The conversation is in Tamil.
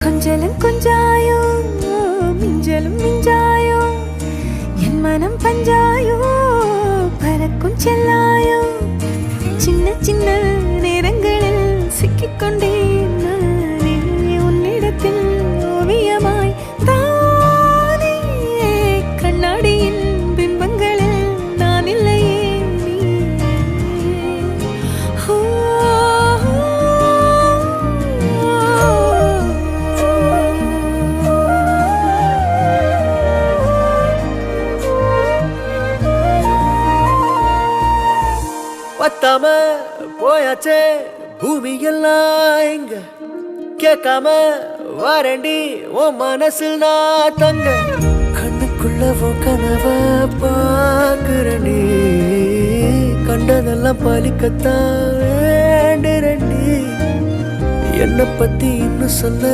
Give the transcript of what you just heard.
கொஞ்சலும் கொஞ்சாயோ மிஞ்சலும் மிஞ்சாயோ என் மனம் பஞ்சாயோ பறக்கும் செல்லாயோ சின்ன சின்ன நேரங்களில் சிக்கிக்கொண்டேன் நானே உன்னிடத்தில் ஓவியமாய் தானே கண்ணாடியின் பிம்பங்களில் நான் இல்லையே பத்தாம போயாச்சே பூமி எல்லாம் இங்க கேட்காம வாரண்டி உன் மனசில் நான் தங்க கண்ணுக்குள்ள உன் கனவ பாக்குறண்டி கண்டதெல்லாம் பலிக்கத்தான் வேண்டுறண்டி என்னை பத்தி இன்னும் சொல்ல